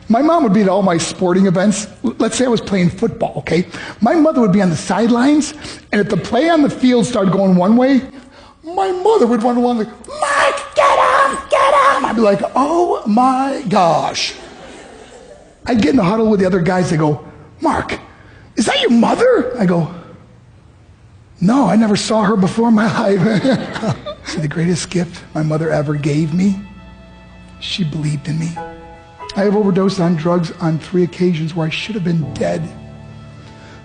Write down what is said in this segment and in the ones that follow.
My mom would be at all my sporting events. Let's say I was playing football, okay? My mother would be on the sidelines, and if the play on the field started going one way, my mother would run along like, Mark, get him, get him! I'd be like, oh my gosh. I'd get in the huddle with the other guys. They go, Mark, is that your mother? I go, no, I never saw her before in my life. See, the greatest gift my mother ever gave me, she believed in me. I have overdosed on drugs on 3 occasions where I should have been dead.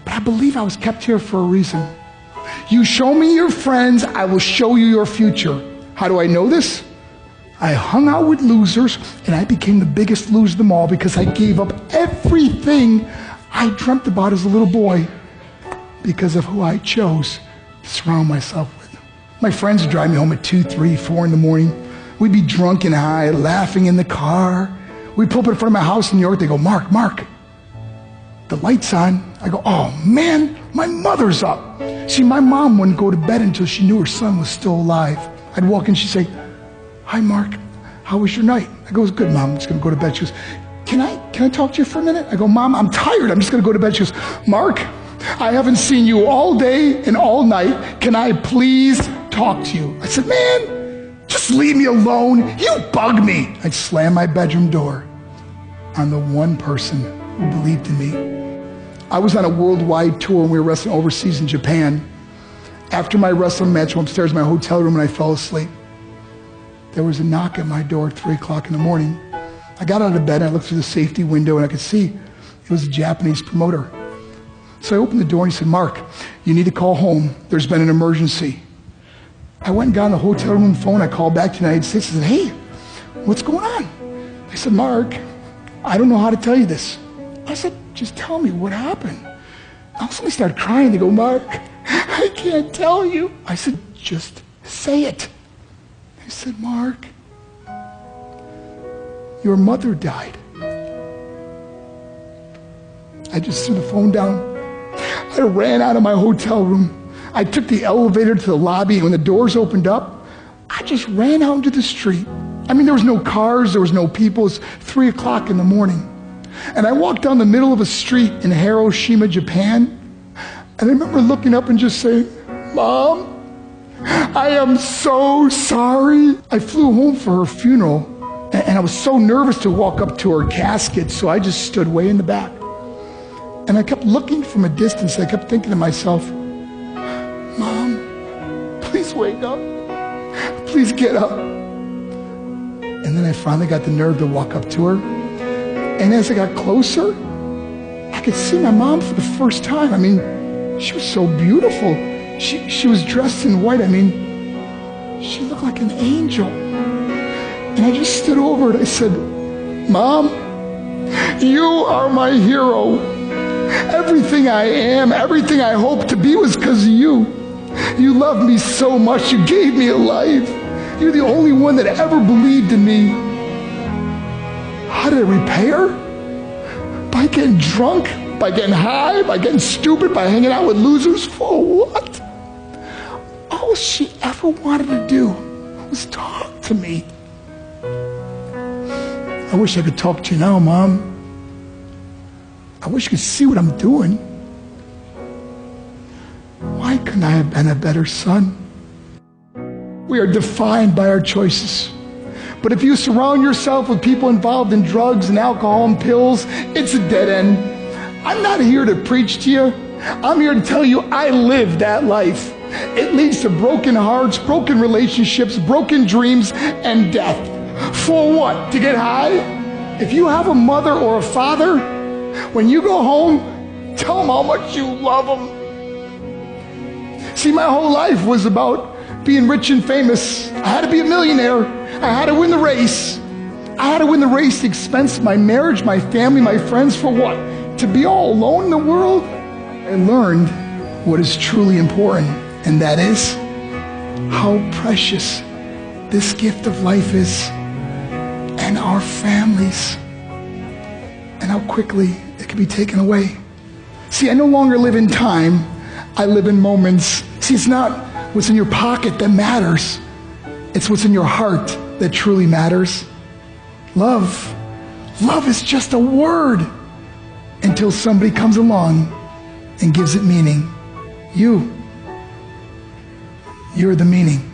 But I believe I was kept here for a reason. You show me your friends, I will show you your future. How do I know this? I hung out with losers, and I became the biggest loser of them all because I gave up everything I dreamt about as a little boy because of who I chose to surround myself with. My friends would drive me home at 2, 3, 4 in the morning. We'd be drunk and high, laughing in the car. We'd pull up in front of my house in New York. They go, Mark, the light's on. I go, oh man, my mother's up. See, my mom wouldn't go to bed until she knew her son was still alive. I'd walk in, she'd say, hi Mark, how was your night? I go, it was good, Mom, I'm just gonna go to bed. She goes, can I talk to you for a minute? I go, Mom, I'm tired, I'm just gonna go to bed. She goes, Mark, I haven't seen you all day and all night. Can I please talk to you? I said, man, just leave me alone. You bug me. I'd slam my bedroom door on the one person who believed in me. I was on a worldwide tour and we were wrestling overseas in Japan. After my wrestling match, I went upstairs in my hotel room and I fell asleep. There was a knock at my door at 3 o'clock in the morning. I got out of bed and I looked through the safety window and I could see it was a Japanese promoter. So I opened the door and he said, Mark, you need to call home. There's been an emergency. I went and got on the hotel room phone. I called back to the United States and said, hey, what's going on? They said, Mark, I don't know how to tell you this. I said, just tell me what happened. I suddenly started crying. They go, Mark, I can't tell you. I said, just say it. They said, Mark, your mother died. I just threw the phone down. I ran out of my hotel room. I took the elevator to the lobby, and when the doors opened up, I just ran out into the street. I mean, there was no cars, there was no people. It was 3 o'clock in the morning. And I walked down the middle of a street in Hiroshima, Japan, and I remember looking up and just saying, Mom, I am so sorry. I flew home for her funeral, and I was so nervous to walk up to her casket, so I just stood way in the back. And I kept looking from a distance. I kept thinking to myself, Mom, please wake up. Please get up. And then I finally got the nerve to walk up to her. And as I got closer, I could see my mom for the first time. I mean, she was so beautiful. She was dressed in white. I mean, she looked like an angel. And I just stood over her and I said, Mom, you are my hero. Everything I am, everything I hope to be was because of you. You loved me so much. You gave me a life. You're the only one that ever believed in me. How did I repay her? By getting drunk, by getting high, by getting stupid, by hanging out with losers? For what? All she ever wanted to do was talk to me. I wish I could talk to you now, Mom. I wish you could see what I'm doing. Why couldn't I have been a better son? We are defined by our choices. But if you surround yourself with people involved in drugs and alcohol and pills, it's a dead end. I'm not here to preach to you. I'm here to tell you I lived that life. It leads to broken hearts, broken relationships, broken dreams, and death. For what? To get high? If you have a mother or a father, when you go home, tell them how much you love them. See, my whole life was about being rich and famous. I had to be a millionaire. I had to win the race. I had to win the race at the expense of my marriage, my family, my friends. For what? To be all alone in the world? I learned what is truly important, and that is how precious this gift of life is, and our families, and how quickly it can be taken away. See, I no longer live in time. I live in moments. See, it's not what's in your pocket that matters. It's what's in your heart that truly matters. Love Love is just a word until somebody comes along and gives it meaning. You're the meaning.